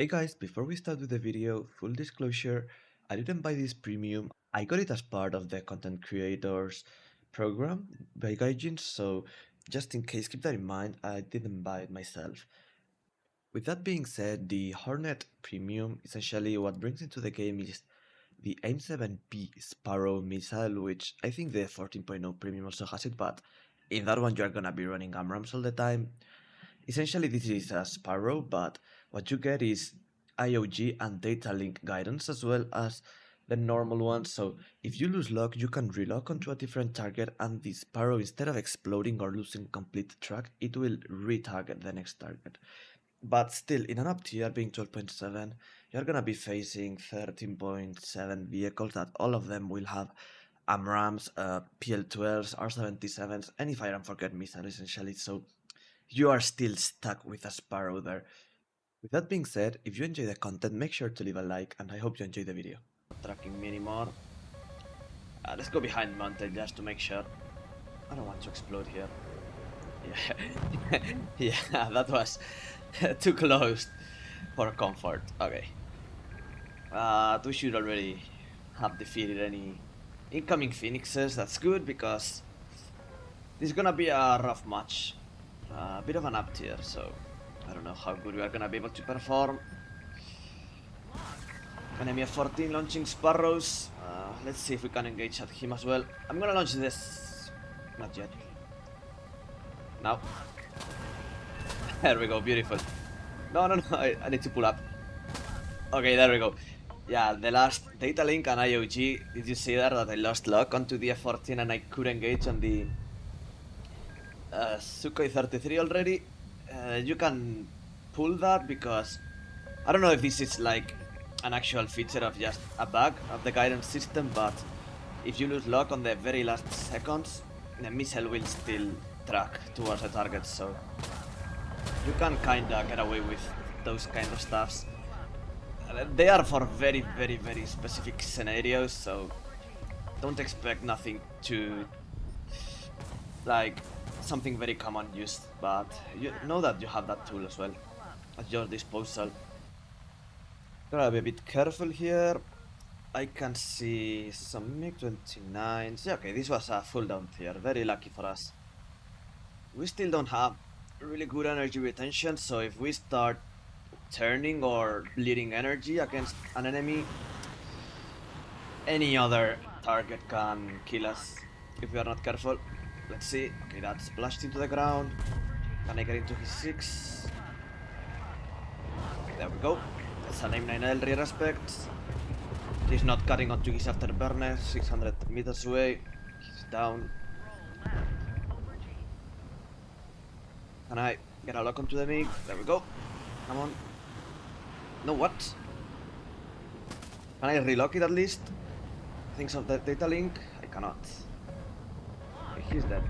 Hey guys, before we start with the video, full disclosure, I didn't buy this premium. I got it as part of the content creators program by Gaijin, so just in case, keep that in mind, I didn't buy it myself. With that being said, the Hornet premium, essentially what brings into the game is the AIM-7P Sparrow missile, which I think the 14.0 premium also has it, but in that one you're gonna be running AMRAAMs all the time. Essentially, this is a Sparrow, but what you get is IOG and data link guidance as well as the normal one. So if you lose lock, you can relock onto a different target, and the Sparrow, instead of exploding or losing complete track, it will retarget the next target. But still, in an up tier being 12.7, you're gonna be facing 13.7 vehicles that all of them will have AMRAAMs, PL-12s, R-77s, any fire and forget missile essentially. So you are still stuck with a Sparrow there. With that being said, if you enjoy the content, make sure to leave a like, and I hope you enjoy the video. Not tracking me anymore. Let's go behind mountain just to make sure. I don't want to explode here. Yeah, yeah, that was too close for comfort. Okay. We should already have defeated any incoming Phoenixes. That's good because this is gonna be a rough match. A bit of an up tier, so I don't know how good we are gonna be able to perform. Enemy F-14 launching Sparrows. Let's see if we can engage at him as well. I'm gonna launch this. Not yet. Now. There we go, beautiful. No, no, no, I need to pull up. Okay, there we go. Yeah, the last data link and IOG. Did you see there that I lost lock onto the F-14 and I could engage on the Sukhoi 33 already? You can pull that because I don't know if this is like an actual feature of just a bug of the guidance system, but if you lose lock on the very last seconds, the missile will still track towards the target, so you can kinda get away with those kind of stuffs. They are for very, very, very specific scenarios, so don't expect nothing to like something very common used, but you know that you have that tool as well at your disposal. Gotta be a bit careful here. I can see some MiG-29s. Yeah, okay, this was a full down tier. Very lucky for us. We still don't have really good energy retention, so if we start turning or bleeding energy against an enemy, any other target can kill us if we are not careful. Let's see. Okay, that splashed into the ground. Can I get into his 6? Okay, there we go. That's an M9L rear aspect. He's not cutting onto his afterburner, 600 meters away. He's down. Can I get a lock onto the MiG? There we go. Come on. No, what? Can I relock it at least? Things of the data link? I cannot. Okay, he's dead.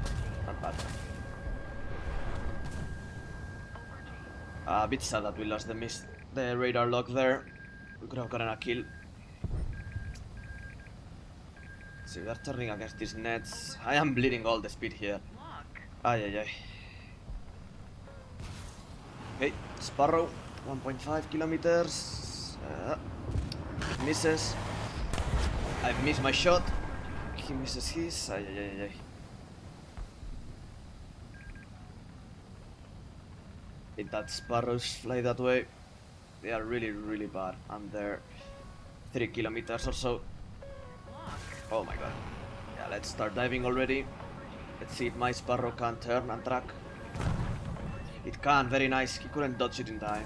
Not bad. A bit sad that we lost the radar lock there. We could have gotten a kill. See, they're turning against these nets. I am bleeding all the speed here. Ay, ay, ay. Okay, Sparrow, 1.5 kilometers. Misses. I missed my shot. He misses his. Ay, ay, ay, ay. If that Sparrows fly that way, they are really, really bad. Under 3 kilometers or so. Oh my god. Yeah, let's start diving already. Let's see if my Sparrow can turn and track. It can, very nice. He couldn't dodge it in time.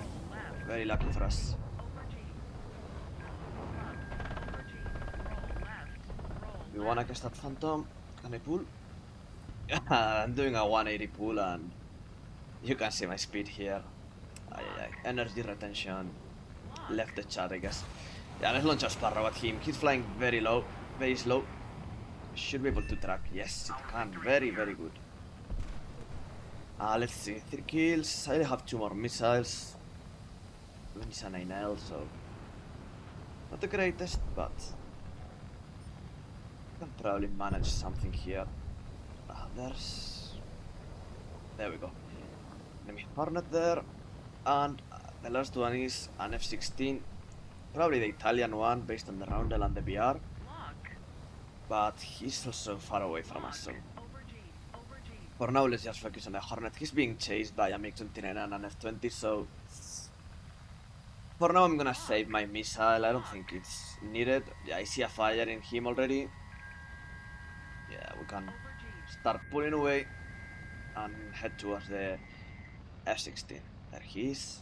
Very lucky for us. We wanna against that Phantom. Can I pull? I'm doing a 180 pull and you can see my speed here. Ay, ay, ay. Energy retention. Left the chat, I guess. Yeah, let's launch a Sparrow at him. He's flying very low, very slow. Should be able to track. Yes, it can. Very, very good. Let's see. 3 kills. I only have 2 more missiles. Even it's a 9L, so not the greatest, but can probably manage something here. There we go. Enemy Hornet there, and The last one is an F-16, probably the Italian one based on the roundel and the BR, but he's also far away from us, so for now let's just focus on the Hornet. He's being chased by a MiG-29 and an F-20, so for now I'm gonna save my missile. I don't think it's needed. Yeah, I see a fire in him already. Yeah, we can start pulling away and head towards the F-16. There he is.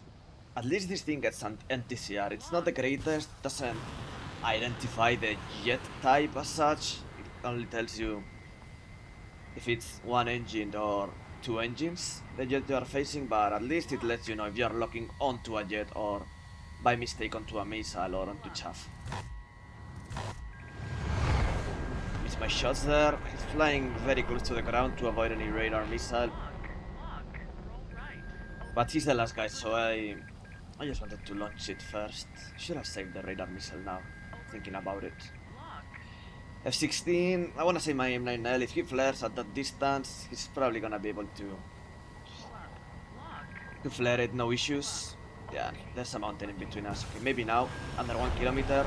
At least this thing gets an NTCR. It's not the greatest, doesn't identify the jet type as such. It only tells you if it's one engine or two engines the jet you are facing, but at least it lets you know if you are locking onto a jet or by mistake onto a missile or onto chaff. Miss my shots there. He's flying very close to the ground to avoid any radar missile. But he's the last guy, so I just wanted to launch it first. Should have saved the radar missile now, thinking about it. F-16, I wanna say my M9L, if he flares at that distance, he's probably gonna be able to flare it, no issues. Yeah, there's a mountain in between us. Okay, maybe now, under 1 kilometer.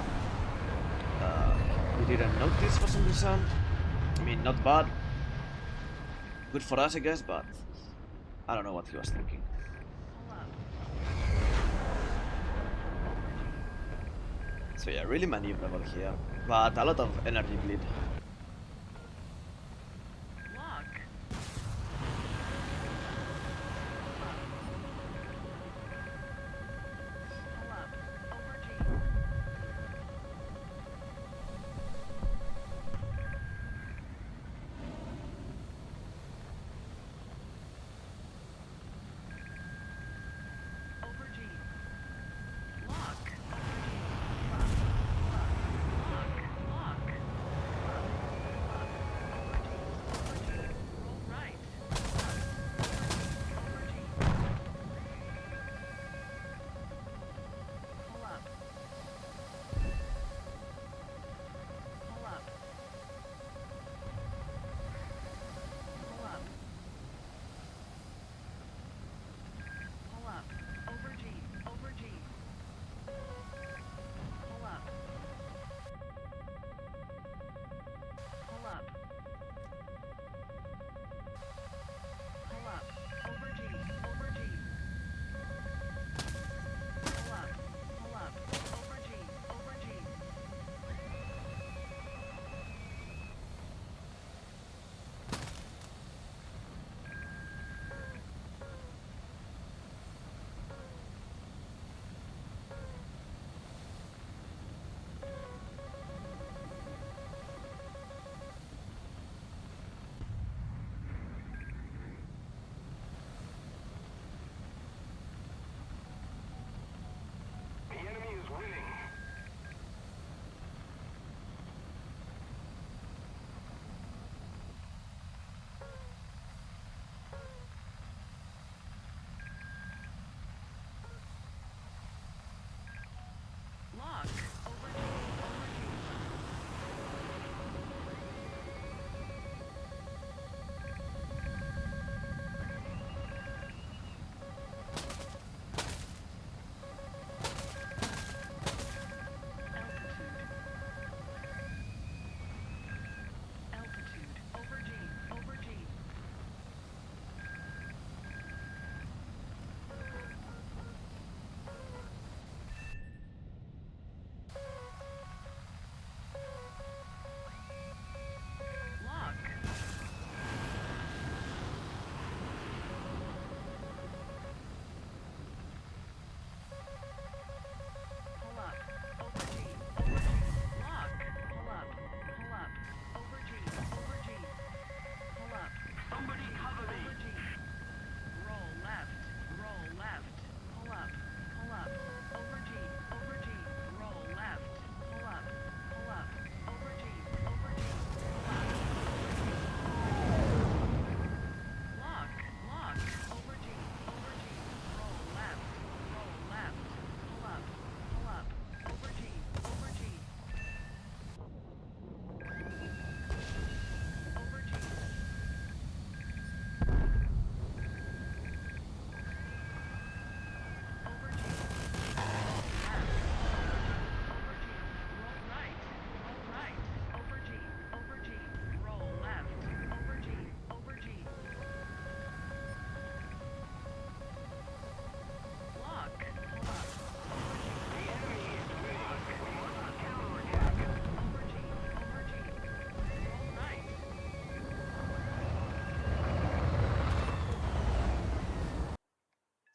We didn't notice for some reason. I mean, not bad. Good for us, I guess, but I don't know what he was thinking. So yeah, really maneuverable here, but a lot of energy bleed.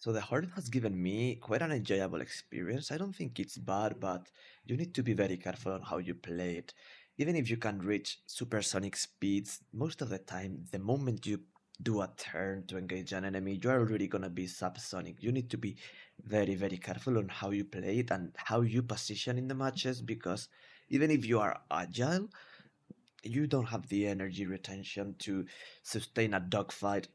So the Hornet has given me quite an enjoyable experience. I don't think it's bad, but you need to be very careful on how you play it. Even if you can reach supersonic speeds, most of the time, the moment you do a turn to engage an enemy, you're already gonna be subsonic. You need to be very, very careful on how you play it and how you position in the matches because even if you are agile, you don't have the energy retention to sustain a dogfight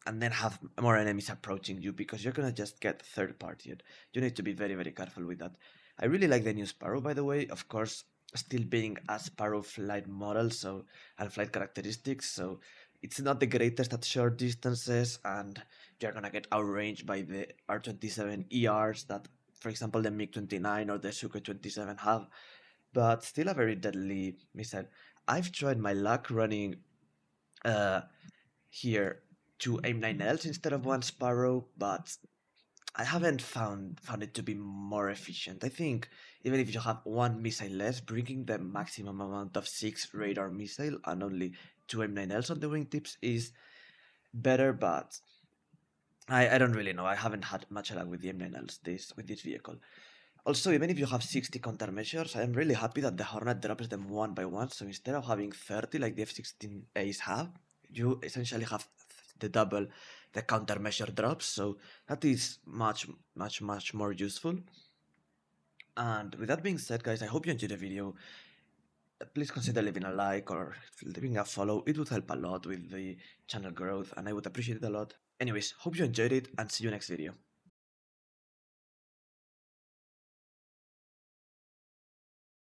and then have more enemies approaching you because you're gonna just get third partied. You need to be very very careful with that. I really like the new Sparrow, by the way. Of course, still being a Sparrow flight model, so and flight characteristics, so it's not the greatest at short distances, and you're gonna get outranged by the R-27 ERs that, for example, the MiG-29 or the Sukhoi 27 have, but still a very deadly missile. I've tried my luck running uh, here two AIM-9Ls instead of one Sparrow, but I haven't found it to be more efficient. I think even if you have one missile less, bringing the maximum amount of 6 radar missile and only two AIM-9Ls on the wingtips is better, but I don't really know. I haven't had much luck with the M9Ls with this vehicle. Also, even if you have 60 countermeasures, I am really happy that the Hornet drops them one by one. So instead of having 30 like the F-16As have, you essentially have the double the countermeasure drops. So that is much more useful. And with that being said, guys, I hope you enjoyed the video. Please consider leaving a like or leaving a follow. It would help a lot with the channel growth, and I would appreciate it a lot. Anyways, hope you enjoyed it, and see you next video.